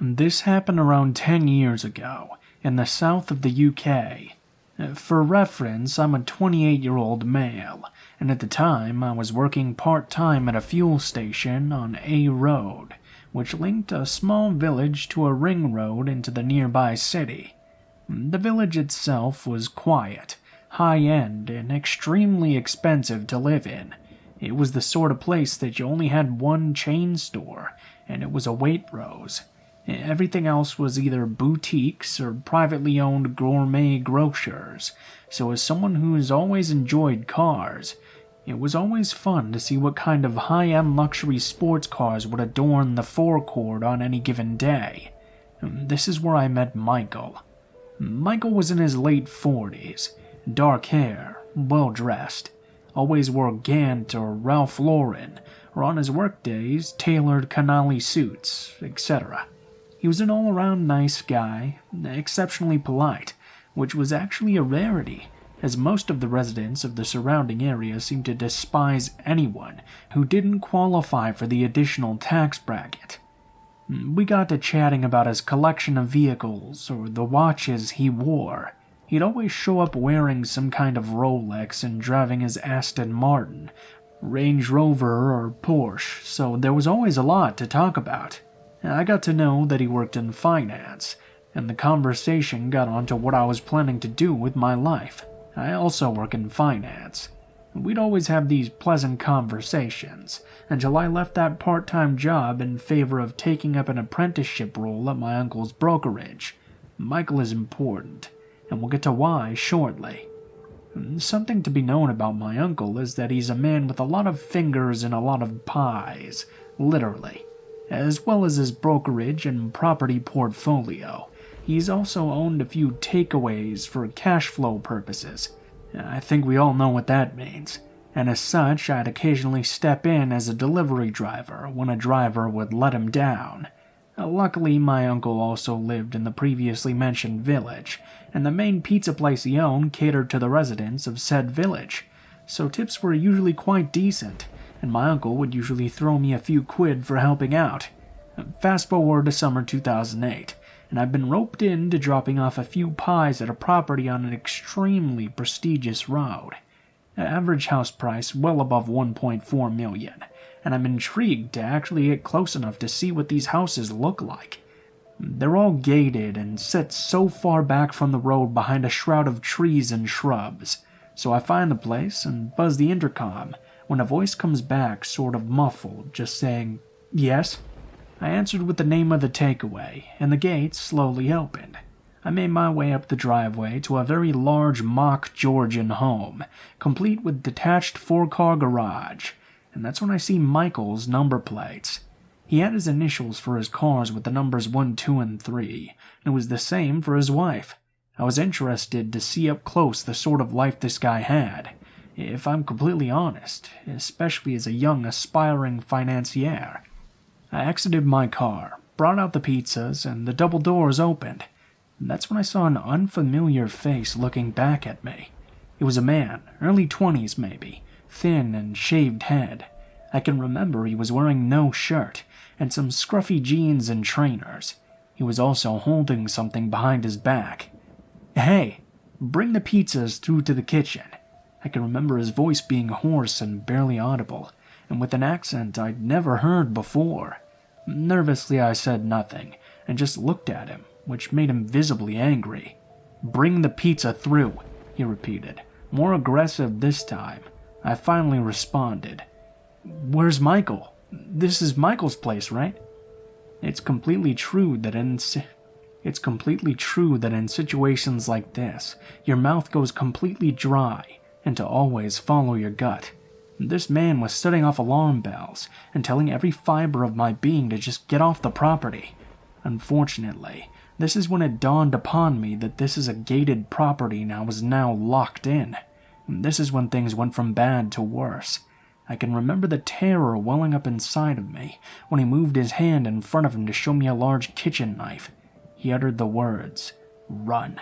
This happened around 10 years ago, in the south of the UK. For reference, I'm a 28-year-old male, and at the time I was working part-time at a fuel station on A Road, which linked a small village to a ring road into the nearby city. The village itself was quiet, high-end, and extremely expensive to live in. It was the sort of place that you only had one chain store, and it was a Waitrose. Everything else was either boutiques or privately owned gourmet grocers, so as someone who's always enjoyed cars, it was always fun to see what kind of high-end luxury sports cars would adorn the forecourt on any given day. This is where I met Michael. Michael was in his late 40s, dark hair, well-dressed, always wore Gant or Ralph Lauren, or on his workdays, tailored Canali suits, etc. He was an all-around nice guy, exceptionally polite, which was actually a rarity, as most of the residents of the surrounding area seemed to despise anyone who didn't qualify for the additional tax bracket. We got to chatting about his collection of vehicles or the watches he wore. He'd always show up wearing some kind of Rolex and driving his Aston Martin, Range Rover or Porsche, so there was always a lot to talk about. I got to know that he worked in finance, and the conversation got onto what I was planning to do with my life. I also work in finance. We'd always have these pleasant conversations, until I left that part-time job in favor of taking up an apprenticeship role at my uncle's brokerage. Michael is important, and we'll get to why shortly. Something to be known about my uncle is that he's a man with a lot of fingers and a lot of pies, literally. As well as his brokerage and property portfolio, he's also owned a few takeaways for cash flow purposes. I think we all know what that means, and as such, I'd occasionally step in as a delivery driver when a driver would let him down. Luckily, my uncle also lived in the previously mentioned village, and the main pizza place he owned catered to the residents of said village, so tips were usually quite decent, and my uncle would usually throw me a few quid for helping out. Fast forward to summer 2008, and I've been roped into dropping off a few pies at a property on an extremely prestigious road. Average house price well above $1.4 million, and I'm intrigued to actually get close enough to see what these houses look like. They're all gated and set so far back from the road behind a shroud of trees and shrubs, so I find the place and buzz the intercom when a voice comes back sort of muffled, just saying, "Yes?" I answered with the name of the takeaway, and the gates slowly opened. I made my way up the driveway to a very large mock Georgian home, complete with detached 4-car garage, and that's when I see Michael's number plates. He had his initials for his cars with the numbers 1, 2, and 3, and it was the same for his wife. I was interested to see up close the sort of life this guy had, if I'm completely honest, especially as a young aspiring financier. I exited my car, brought out the pizzas, and the double doors opened. And that's when I saw an unfamiliar face looking back at me. It was a man, early 20s maybe, thin and shaved head. I can remember he was wearing no shirt, and some scruffy jeans and trainers. He was also holding something behind his back. "Hey, bring the pizzas through to the kitchen." I can remember his voice being hoarse and barely audible, and with an accent I'd never heard before. Nervously I said nothing, and just looked at him, which made him visibly angry. "Bring the pizza through," he repeated, more aggressive this time. I finally responded, "Where's Michael? This is Michael's place, right?" It's completely true that in situations like this, your mouth goes completely dry, and to always follow your gut. This man was setting off alarm bells and telling every fiber of my being to just get off the property. Unfortunately, this is when it dawned upon me that this is a gated property and I was now locked in. This is when things went from bad to worse. I can remember the terror welling up inside of me when he moved his hand in front of him to show me a large kitchen knife. He uttered the words, "Run."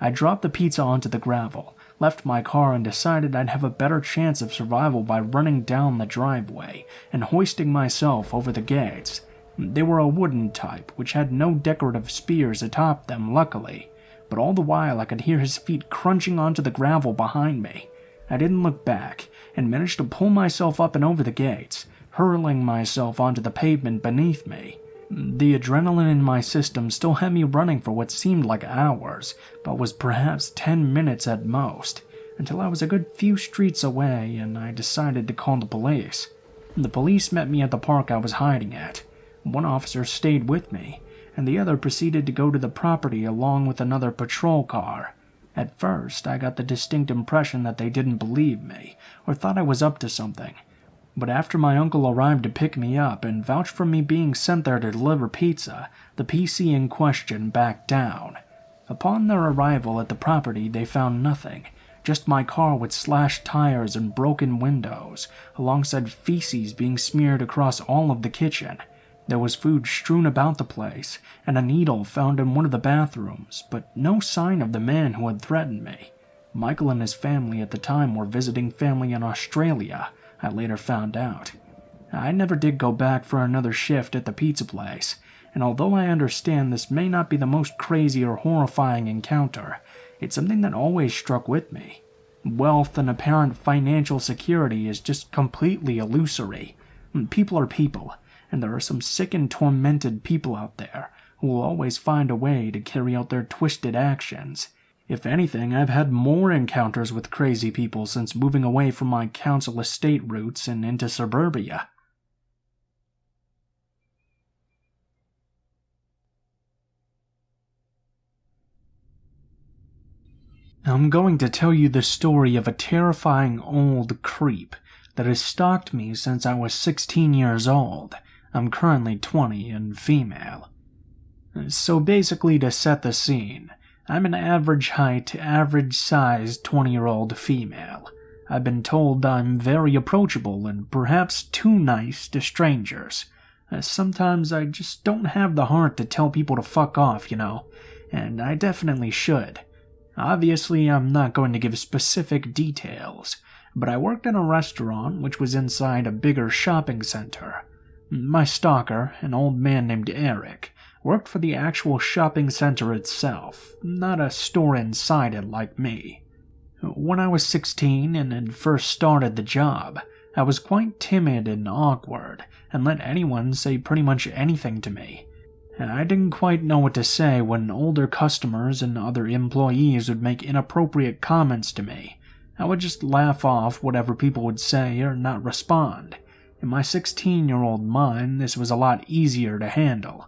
I dropped the pizza onto the gravel, left my car, and decided I'd have a better chance of survival by running down the driveway and hoisting myself over the gates. They were a wooden type, which had no decorative spears atop them, luckily, but all the while I could hear his feet crunching onto the gravel behind me. I didn't look back, and managed to pull myself up and over the gates, hurling myself onto the pavement beneath me. The adrenaline in my system still had me running for what seemed like hours, but was perhaps 10 minutes at most, until I was a good few streets away and I decided to call the police. The police met me at the park I was hiding at. One officer stayed with me, and the other proceeded to go to the property along with another patrol car. At first, I got the distinct impression that they didn't believe me, or thought I was up to something. But after my uncle arrived to pick me up and vouched for me being sent there to deliver pizza, the PC in question backed down. Upon their arrival at the property, they found nothing, just my car with slashed tires and broken windows, alongside feces being smeared across all of the kitchen. There was food strewn about the place, and a needle found in one of the bathrooms, but no sign of the man who had threatened me. Michael and his family at the time were visiting family in Australia, I later found out. I never did go back for another shift at the pizza place, and although I understand this may not be the most crazy or horrifying encounter, it's something that always struck with me. Wealth and apparent financial security is just completely illusory. People are people, and there are some sick and tormented people out there who will always find a way to carry out their twisted actions. If anything, I've had more encounters with crazy people since moving away from my council estate roots and into suburbia. I'm going to tell you the story of a terrifying old creep that has stalked me since I was 16 years old. I'm currently 20 and female. So basically, to set the scene, I'm an average height, average sized 20-year-old female. I've been told I'm very approachable and perhaps too nice to strangers. Sometimes I just don't have the heart to tell people to fuck off, and I definitely should. Obviously, I'm not going to give specific details, but I worked in a restaurant which was inside a bigger shopping center. My stalker, an old man named Eric, worked for the actual shopping center itself, not a store inside it like me. When I was 16 and had first started the job, I was quite timid and awkward, and let anyone say pretty much anything to me. I didn't quite know what to say when older customers and other employees would make inappropriate comments to me. I would just laugh off whatever people would say or not respond. In my 16-year-old mind, this was a lot easier to handle.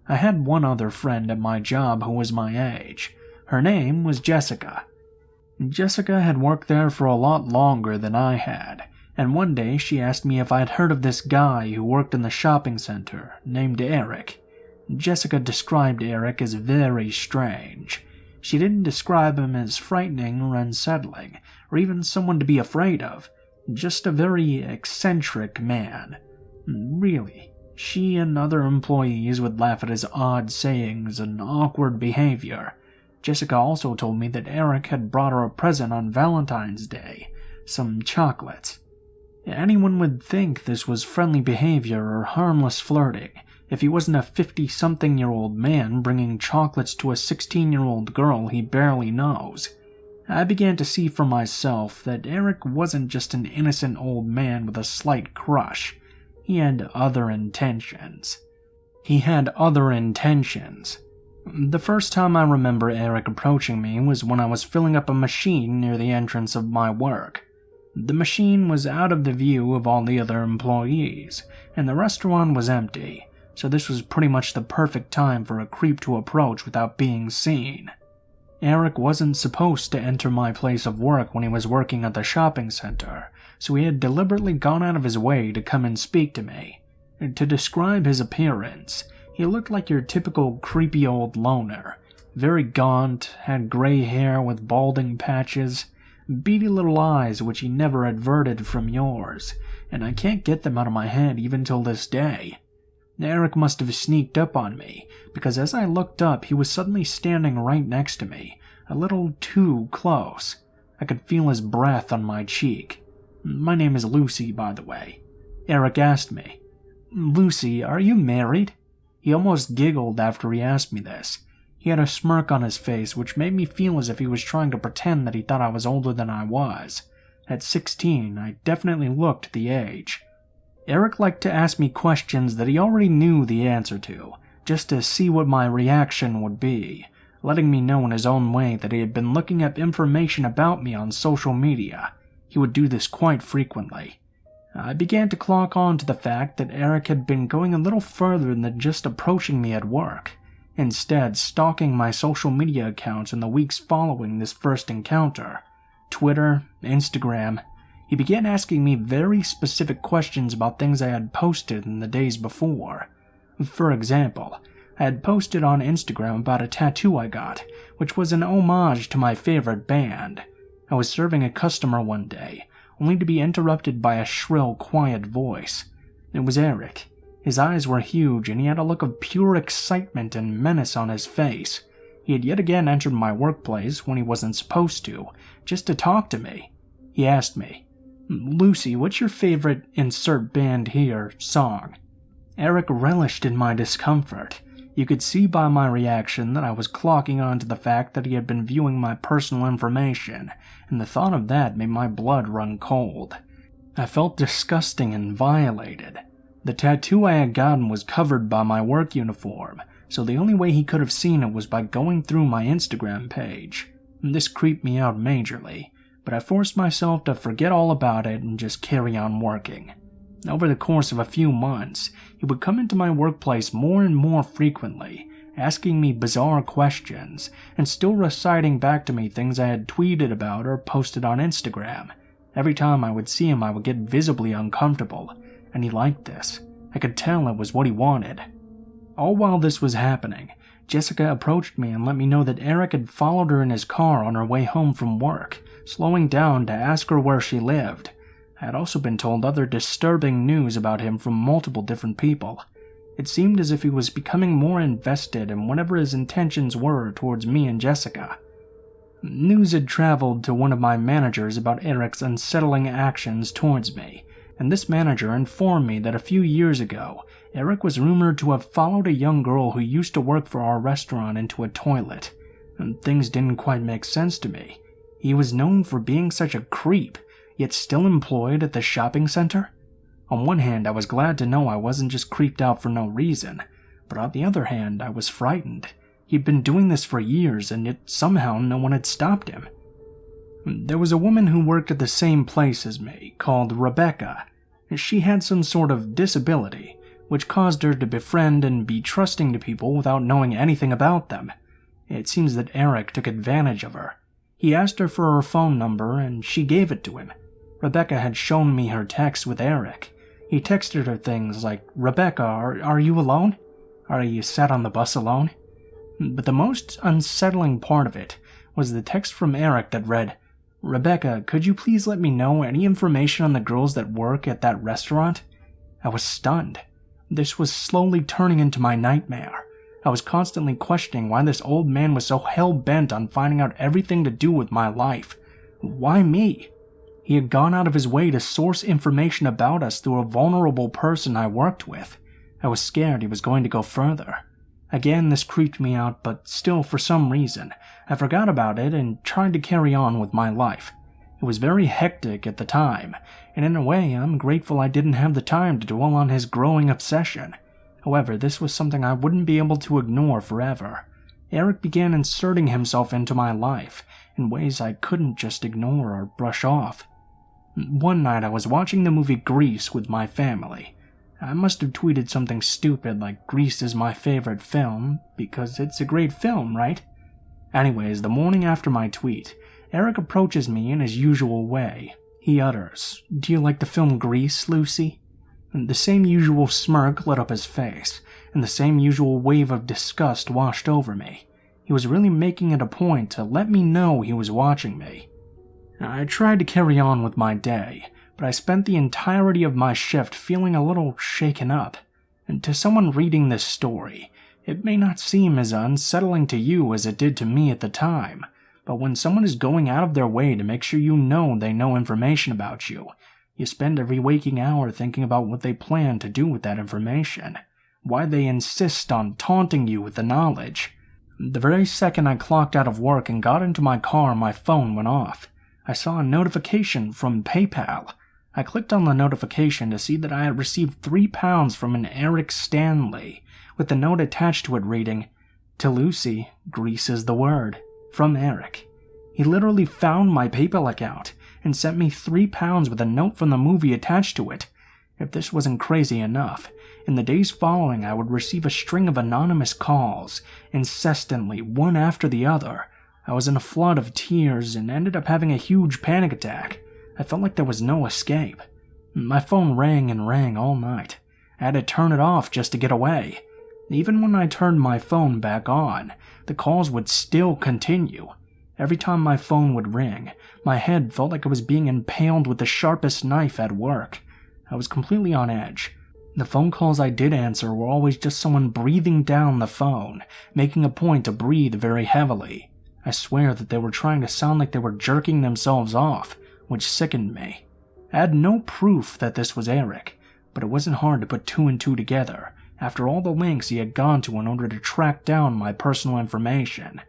I had one other friend at my job who was my age. Her name was Jessica. Jessica had worked there for a lot longer than I had, and one day she asked me if I'd heard of this guy who worked in the shopping center, named Eric. Jessica described Eric as very strange. She didn't describe him as frightening or unsettling, or even someone to be afraid of. Just a very eccentric man. Really, she and other employees would laugh at his odd sayings and awkward behavior. Jessica also told me that Eric had brought her a present on Valentine's Day, some chocolates. Anyone would think this was friendly behavior or harmless flirting if he wasn't a 50-something-year-old man bringing chocolates to a 16-year-old girl he barely knows. I began to see for myself that Eric wasn't just an innocent old man with a slight crush. He had other intentions. The first time I remember Eric approaching me was when I was filling up a machine near the entrance of my work. The machine was out of the view of all the other employees, and the restaurant was empty, so this was pretty much the perfect time for a creep to approach without being seen. Eric wasn't supposed to enter my place of work when he was working at the shopping center, so he had deliberately gone out of his way to come and speak to me. To describe his appearance, he looked like your typical creepy old loner. Very gaunt, had gray hair with balding patches, beady little eyes which he never averted from yours, and I can't get them out of my head even till this day. Eric must have sneaked up on me, because as I looked up he was suddenly standing right next to me, a little too close. I could feel his breath on my cheek. My name is Lucy, by the way. Eric asked me, Lucy, are you married?" He almost giggled after he asked me this. He had a smirk on his face, which made me feel as if he was trying to pretend that he thought I was older than I was. At 16, I definitely looked the age. Eric liked to ask me questions that he already knew the answer to, just to see what my reaction would be, letting me know in his own way that he had been looking up information about me on social media. He would do this quite frequently. I began to clock on to the fact that Eric had been going a little further than just approaching me at work, instead stalking my social media accounts in the weeks following this first encounter. Twitter, Instagram. He began asking me very specific questions about things I had posted in the days before. For example, I had posted on Instagram about a tattoo I got, which was an homage to my favorite band. I was serving a customer one day, only to be interrupted by a shrill, quiet voice. It was Eric. His eyes were huge, and he had a look of pure excitement and menace on his face. He had yet again entered my workplace when he wasn't supposed to, just to talk to me. He asked me, "Lucy, what's your favorite insert band here song?" Eric relished in my discomfort. You could see by my reaction that I was clocking on to the fact that he had been viewing my personal information, and the thought of that made my blood run cold. I felt disgusting and violated. The tattoo I had gotten was covered by my work uniform, so the only way he could have seen it was by going through my Instagram page. This creeped me out majorly, but I forced myself to forget all about it and just carry on working. Over the course of a few months, he would come into my workplace more and more frequently, asking me bizarre questions, and still reciting back to me things I had tweeted about or posted on Instagram. Every time I would see him, I would get visibly uncomfortable, and he liked this. I could tell it was what he wanted. All while this was happening, Jessica approached me and let me know that Eric had followed her in his car on her way home from work, slowing down to ask her where she lived. I had also been told other disturbing news about him from multiple different people. It seemed as if he was becoming more invested in whatever his intentions were towards me and Jessica. News had traveled to one of my managers about Eric's unsettling actions towards me, and this manager informed me that a few years ago, Eric was rumored to have followed a young girl who used to work for our restaurant into a toilet. And things didn't quite make sense to me. He was known for being such a creep, yet still employed at the shopping center? On one hand, I was glad to know I wasn't just creeped out for no reason, but on the other hand, I was frightened. He'd been doing this for years, and yet somehow no one had stopped him. There was a woman who worked at the same place as me, called Rebecca. She had some sort of disability, which caused her to befriend and be trusting to people without knowing anything about them. It seems that Eric took advantage of her. He asked her for her phone number, and she gave it to him. Rebecca had shown me her text with Eric. He texted her things like, "Rebecca, are you alone? Are you sat on the bus alone?" But the most unsettling part of it was the text from Eric that read, "Rebecca, could you please let me know any information on the girls that work at that restaurant?" I was stunned. This was slowly turning into my nightmare. I was constantly questioning why this old man was so hell-bent on finding out everything to do with my life. Why me? He had gone out of his way to source information about us through a vulnerable person I worked with. I was scared he was going to go further. Again, this creeped me out, but still, for some reason, I forgot about it and tried to carry on with my life. It was very hectic at the time, and in a way, I'm grateful I didn't have the time to dwell on his growing obsession. However, this was something I wouldn't be able to ignore forever. Eric began inserting himself into my life in ways I couldn't just ignore or brush off. One night, I was watching the movie Grease with my family. I must have tweeted something stupid like Grease is my favorite film, because it's a great film, right? Anyways, the morning after my tweet, Eric approaches me in his usual way. He utters, "Do you like the film Grease, Lucy?" And the same usual smirk lit up his face, and the same usual wave of disgust washed over me. He was really making it a point to let me know he was watching me. I tried to carry on with my day, but I spent the entirety of my shift feeling a little shaken up. And to someone reading this story, it may not seem as unsettling to you as it did to me at the time, but when someone is going out of their way to make sure you know they know information about you, You spend every waking hour thinking about what they plan to do with that information, why they insist on taunting you with the knowledge. The very second I clocked out of work and got into my car, my phone went off. I saw a notification from PayPal. I clicked on the notification to see that I had received £3 from an Eric Stanley, with the note attached to it reading, "To Lucy, Grease is the word. From Eric." He literally found my PayPal account and sent me £3 with a note from the movie attached to it. If this wasn't crazy enough, in the days following I would receive a string of anonymous calls, incessantly, one after the other. I was in a flood of tears and ended up having a huge panic attack. I felt like there was no escape. My phone rang and rang all night. I had to turn it off just to get away. Even when I turned my phone back on, the calls would still continue. Every time my phone would ring, my head felt like it was being impaled with the sharpest knife at work. I was completely on edge. The phone calls I did answer were always just someone breathing down the phone, making a point to breathe very heavily. I swear that they were trying to sound like they were jerking themselves off, which sickened me. I had no proof that this was Eric, but it wasn't hard to put two and two together after all the lengths he had gone to in order to track down my personal information.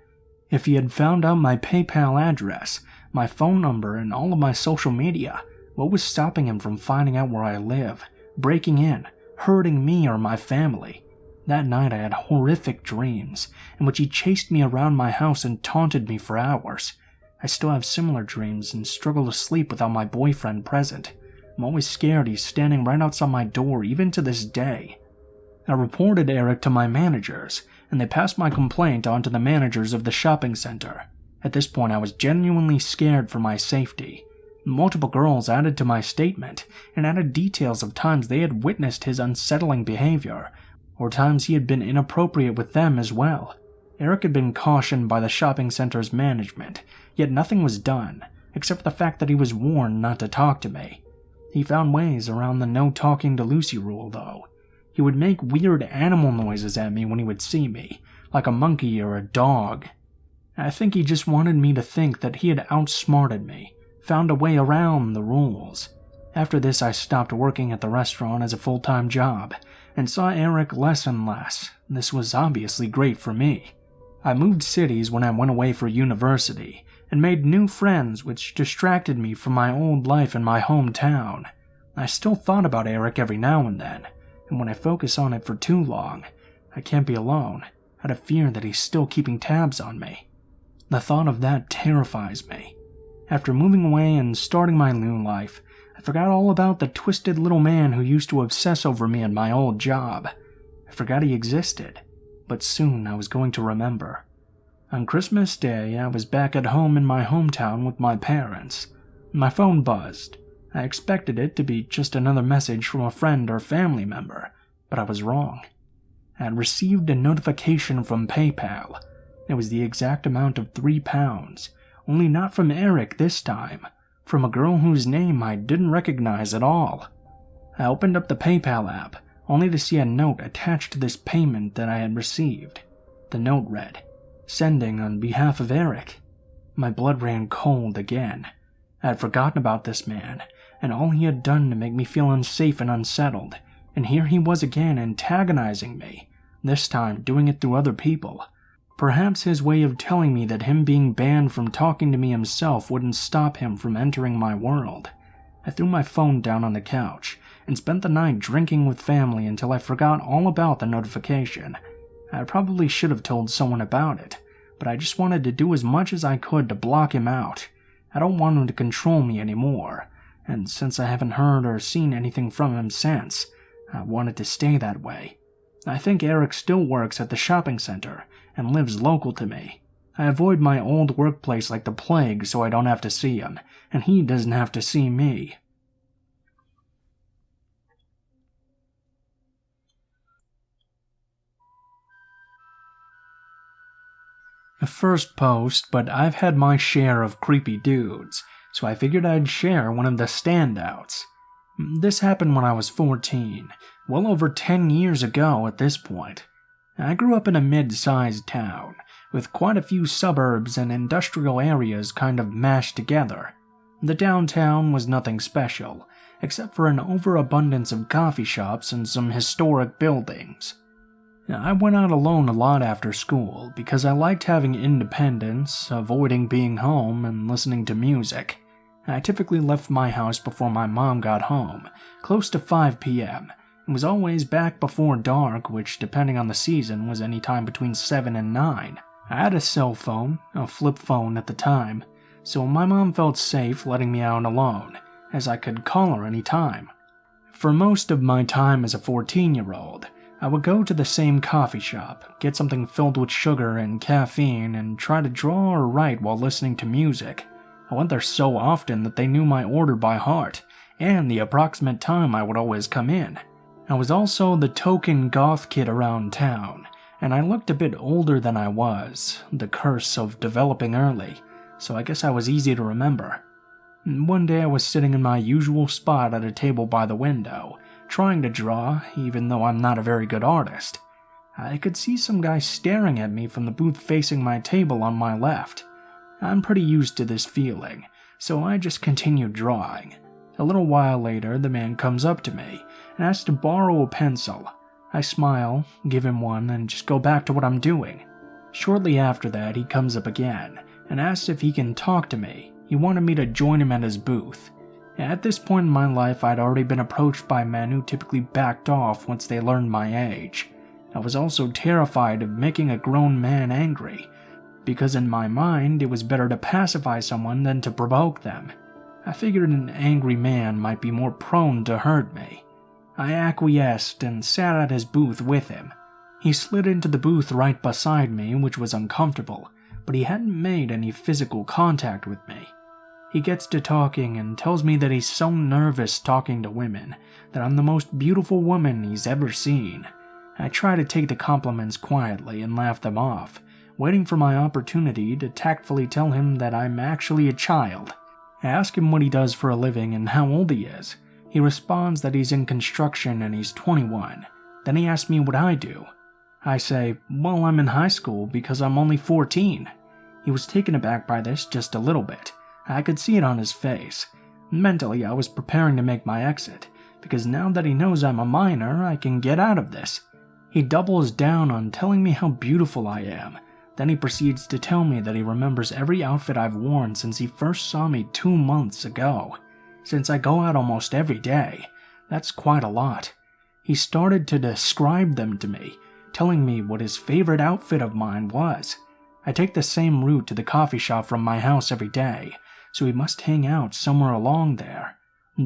If he had found out my PayPal address, my phone number, and all of my social media, what was stopping him from finding out where I live, breaking in, hurting me or my family? That night I had horrific dreams, in which he chased me around my house and taunted me for hours. I still have similar dreams and struggle to sleep without my boyfriend present. I'm always scared he's standing right outside my door even to this day. I reported Eric to my managers, and they passed my complaint on to the managers of the shopping center. At this point I was genuinely scared for my safety. Multiple girls added to my statement and added details of times they had witnessed his unsettling behavior, or times he had been inappropriate with them as well. Eric had been cautioned by the shopping center's management, yet nothing was done, except for the fact that he was warned not to talk to me. He found ways around the no talking to Lucy rule, though. He would make weird animal noises at me when he would see me, like a monkey or a dog. I think he just wanted me to think that he had outsmarted me, found a way around the rules. After this, I stopped working at the restaurant as a full-time job, and saw Eric less and less. This was obviously great for me. I moved cities when I went away for university, and made new friends which distracted me from my old life in my hometown. I still thought about Eric every now and then, and when I focus on it for too long, I can't be alone, out of fear that he's still keeping tabs on me. The thought of that terrifies me. After moving away and starting my new life, I forgot all about the twisted little man who used to obsess over me at my old job. I forgot he existed, but soon I was going to remember. On Christmas Day, I was back at home in my hometown with my parents. My phone buzzed. I expected it to be just another message from a friend or family member, but I was wrong. I had received a notification from PayPal. It was the exact amount of £3, only not from Eric this time, from a girl whose name I didn't recognize at all. I opened up the PayPal app, only to see a note attached to this payment that I had received. The note read, "Sending on behalf of Eric." My blood ran cold again. I had forgotten about this man, and all he had done to make me feel unsafe and unsettled, and here he was again antagonizing me, this time doing it through other people. Perhaps his way of telling me that him being banned from talking to me himself wouldn't stop him from entering my world. I threw my phone down on the couch, and spent the night drinking with family until I forgot all about the notification. I probably should have told someone about it, but I just wanted to do as much as I could to block him out. I don't want him to control me anymore, and since I haven't heard or seen anything from him since, I wanted to stay that way. I think Eric still works at the shopping center and lives local to me. I avoid my old workplace like the plague so I don't have to see him, and he doesn't have to see me. First post, but I've had my share of creepy dudes, so I figured I'd share one of the standouts. This happened when I was 14, well over 10 years ago at this point. I grew up in a mid-sized town, with quite a few suburbs and industrial areas kind of mashed together. The downtown was nothing special, except for an overabundance of coffee shops and some historic buildings. I went out alone a lot after school because I liked having independence, avoiding being home, and listening to music. I typically left my house before my mom got home, close to 5 p.m., and was always back before dark, which, depending on the season, was any time between 7 and 9. I had a cell phone, a flip phone at the time, so my mom felt safe letting me out alone, as I could call her any time. For most of my time as a 14-year-old, I would go to the same coffee shop, get something filled with sugar and caffeine, and try to draw or write while listening to music. I went there so often that they knew my order by heart, and the approximate time I would always come in. I was also the token goth kid around town, and I looked a bit older than I was, the curse of developing early, so I guess I was easy to remember. One day I was sitting in my usual spot at a table by the window, trying to draw, even though I'm not a very good artist. I could see some guy staring at me from the booth facing my table on my left. I'm pretty used to this feeling, so I just continued drawing. A little while later, the man comes up to me and asks to borrow a pencil. I smile, give him one, and just go back to what I'm doing. Shortly after that, he comes up again and asks if he can talk to me. He wanted me to join him at his booth. At this point in my life, I'd already been approached by men who typically backed off once they learned my age. I was also terrified of making a grown man angry, because in my mind, it was better to pacify someone than to provoke them. I figured an angry man might be more prone to hurt me. I acquiesced and sat at his booth with him. He slid into the booth right beside me, which was uncomfortable, but he hadn't made any physical contact with me. He gets to talking and tells me that he's so nervous talking to women, that I'm the most beautiful woman he's ever seen. I try to take the compliments quietly and laugh them off, waiting for my opportunity to tactfully tell him that I'm actually a child. I ask him what he does for a living and how old he is. He responds that he's in construction and he's 21. Then he asks me what I do. I say, well, I'm in high school because I'm only 14. He was taken aback by this just a little bit. I could see it on his face. Mentally, I was preparing to make my exit, because now that he knows I'm a minor, I can get out of this. He doubles down on telling me how beautiful I am. Then he proceeds to tell me that he remembers every outfit I've worn since he first saw me 2 months ago. Since I go out almost every day, that's quite a lot. He started to describe them to me, telling me what his favorite outfit of mine was. I take the same route to the coffee shop from my house every day, so he must hang out somewhere along there.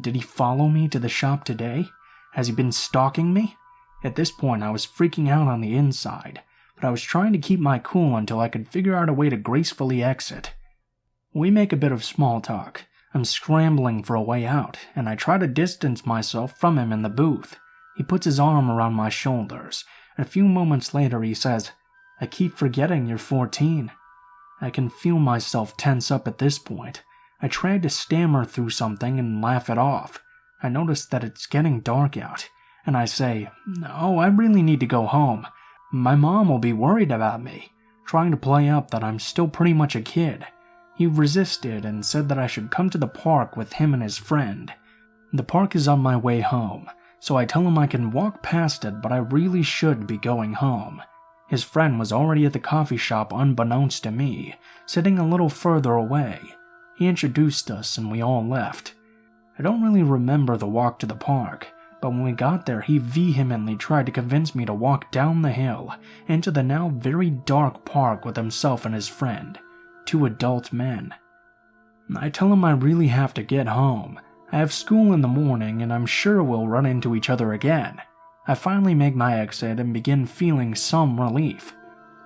Did he follow me to the shop today? Has he been stalking me? At this point, I was freaking out on the inside, but I was trying to keep my cool until I could figure out a way to gracefully exit. We make a bit of small talk. I'm scrambling for a way out, and I try to distance myself from him in the booth. He puts his arm around my shoulders, and a few moments later he says, I keep forgetting you're 14. I can feel myself tense up at this point. I tried to stammer through something and laugh it off. I notice that it's getting dark out, and I say, oh, I really need to go home. My mom will be worried about me, trying to play up that I'm still pretty much a kid. He resisted and said that I should come to the park with him and his friend. The park is on my way home, so I tell him I can walk past it, but I really should be going home. His friend was already at the coffee shop unbeknownst to me, sitting a little further away. He introduced us and we all left. I don't really remember the walk to the park, but when we got there he vehemently tried to convince me to walk down the hill into the now very dark park with himself and his friend, 2 adult men. I tell him I really have to get home. I have school in the morning and I'm sure we'll run into each other again. I finally make my exit and begin feeling some relief.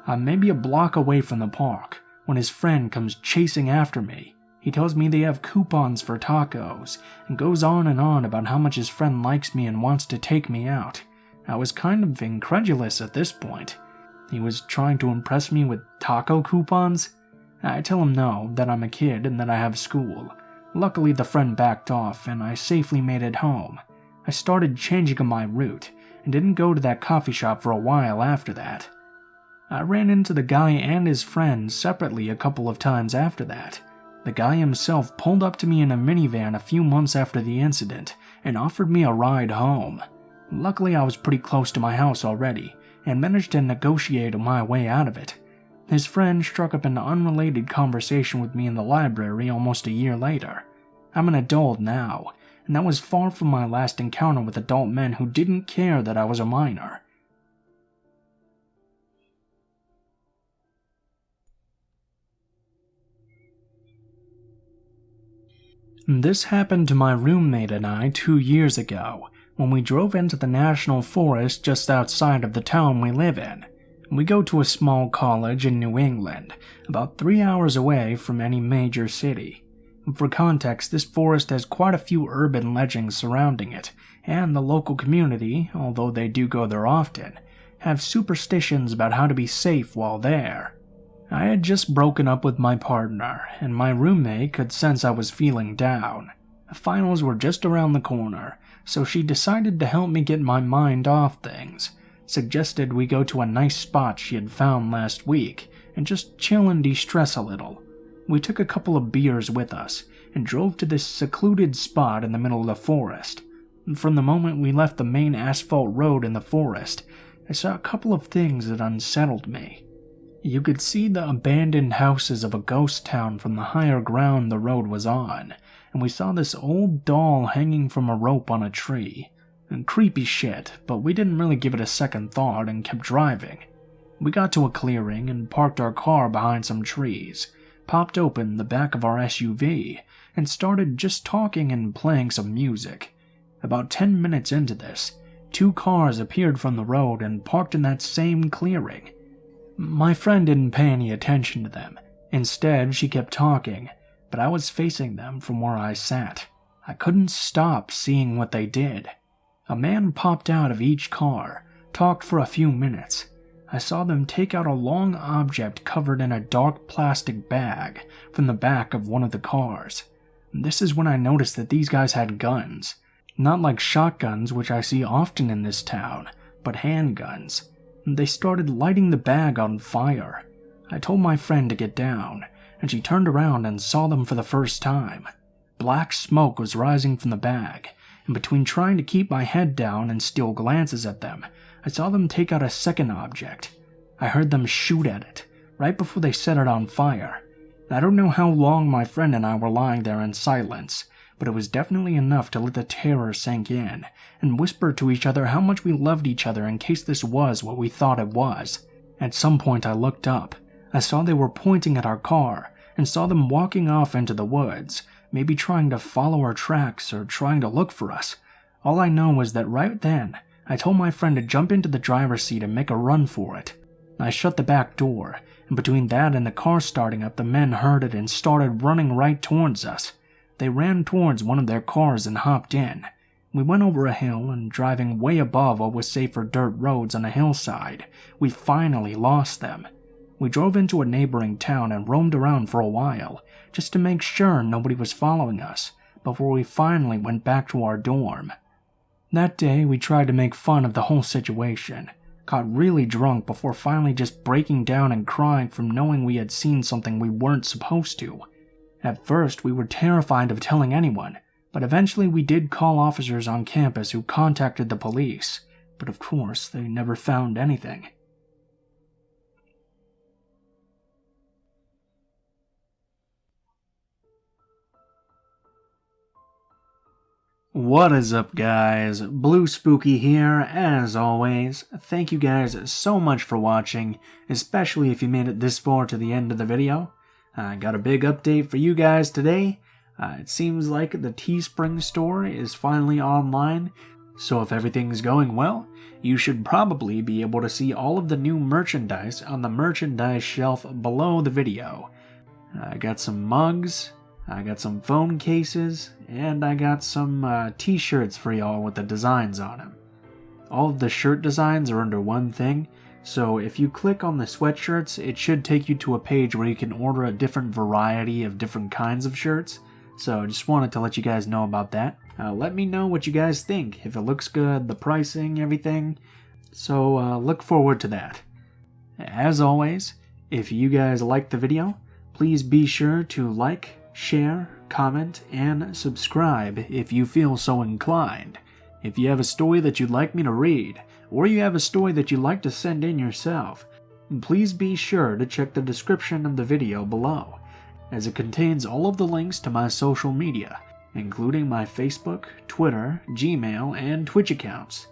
I'm maybe a block away from the park when his friend comes chasing after me. He tells me they have coupons for tacos and goes on and on about how much his friend likes me and wants to take me out. I was kind of incredulous at this point. He was trying to impress me with taco coupons? I tell him no, that I'm a kid and that I have school. Luckily the friend backed off and I safely made it home. I started changing my route and didn't go to that coffee shop for a while after that. I ran into the guy and his friend separately a couple of times after that. The guy himself pulled up to me in a minivan a few months after the incident and offered me a ride home. Luckily, I was pretty close to my house already and managed to negotiate my way out of it. His friend struck up an unrelated conversation with me in the library almost a year later. I'm an adult now, and that was far from my last encounter with adult men who didn't care that I was a minor. This happened to my roommate and I 2 years ago, when we drove into the national forest just outside of the town we live in. We go to a small college in New England, about 3 hours away from any major city. For context, this forest has quite a few urban legends surrounding it, and the local community, although they do go there often, have superstitions about how to be safe while there. I had just broken up with my partner, and my roommate could sense I was feeling down. Finals were just around the corner, so she decided to help me get my mind off things. Suggested we go to a nice spot she had found last week, and just chill and de-stress a little. We took a couple of beers with us, and drove to this secluded spot in the middle of the forest. From the moment we left the main asphalt road in the forest, I saw a couple of things that unsettled me. You could see the abandoned houses of a ghost town from the higher ground the road was on, and we saw this old doll hanging from a rope on a tree. And creepy shit, but we didn't really give it a second thought and kept driving. We got to a clearing and parked our car behind some trees, popped open the back of our SUV, and started just talking and playing some music. About 10 minutes into this, 2 cars appeared from the road and parked in that same clearing. My friend didn't pay any attention to them. Instead, she kept talking, but I was facing them from where I sat. I couldn't stop seeing what they did. A man popped out of each car, talked for a few minutes. I saw them take out a long object covered in a dark plastic bag from the back of one of the cars. This is when I noticed that these guys had guns. Not like shotguns, which I see often in this town, but handguns. They started lighting the bag on fire. I told my friend to get down, and she turned around and saw them for the first time. Black smoke was rising from the bag, and between trying to keep my head down and steal glances at them, I saw them take out a second object. I heard them shoot at it, right before they set it on fire. I don't know how long my friend and I were lying there in silence, but it was definitely enough to let the terror sink in, and whisper to each other how much we loved each other in case this was what we thought it was. At some point I looked up. I saw they were pointing at our car, and saw them walking off into the woods, maybe trying to follow our tracks or trying to look for us. All I know was that right then, I told my friend to jump into the driver's seat and make a run for it. I shut the back door, and between that and the car starting up, the men heard it and started running right towards us. They ran towards one of their cars and hopped in. We went over a hill, and driving way above what was safer dirt roads on a hillside, we finally lost them. We drove into a neighboring town and roamed around for a while, just to make sure nobody was following us, before we finally went back to our dorm. That day, we tried to make fun of the whole situation, got really drunk before finally just breaking down and crying from knowing we had seen something we weren't supposed to. At first, we were terrified of telling anyone, but eventually we did call officers on campus who contacted the police, but of course, they never found anything. What is up, guys? Blue Spooky here, as always. Thank you guys so much for watching, especially if you made it this far to the end of the video. I got a big update for you guys today. It seems like the Teespring store is finally online, so if everything's going well, you should probably be able to see all of the new merchandise on the merchandise shelf below the video. I got some mugs, I got some phone cases, and I got some t-shirts for y'all with the designs on them. All of the shirt designs are under one thing, so if you click on the sweatshirts, it should take you to a page where you can order a different variety of different kinds of shirts. So just wanted to let you guys know about that. Let me know what you guys think, if it looks good, the pricing, everything. So look forward to that. As always, if you guys liked the video, please be sure to like, share, comment, and subscribe if you feel so inclined. If you have a story that you'd like me to read, or you have a story that you'd like to send in yourself, please be sure to check the description of the video below, as it contains all of the links to my social media, including my Facebook, Twitter, Gmail, and Twitch accounts.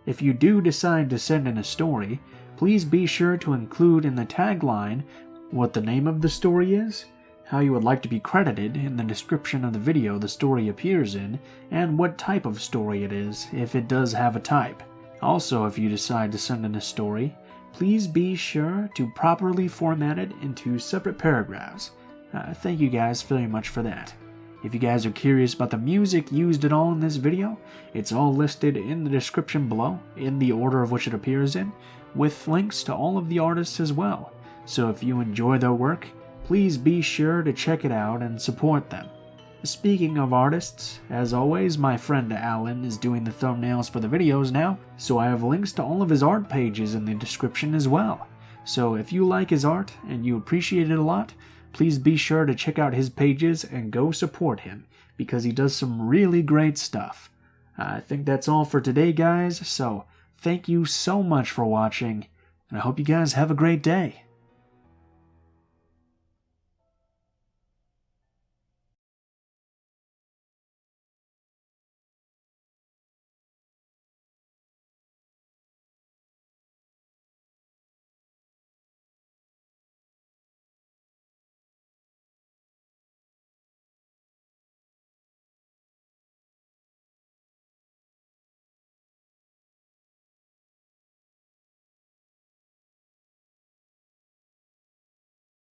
If you do decide to send in a story, please be sure to include in the tagline what the name of the story is, how you would like to be credited in the description of the video the story appears in, and what type of story it is, if it does have a type. Also, if you decide to send in a story, please be sure to properly format it into separate paragraphs. Thank you guys very much for that. If you guys are curious about the music used at all in this video, it's all listed in the description below, in the order of which it appears in, with links to all of the artists as well. So if you enjoy their work, please be sure to check it out and support them. Speaking of artists, as always, my friend Alan is doing the thumbnails for the videos now, so I have links to all of his art pages in the description as well. So if you like his art and you appreciate it a lot, please be sure to check out his pages and go support him, because he does some really great stuff. I think that's all for today, guys, so thank you so much for watching, and I hope you guys have a great day.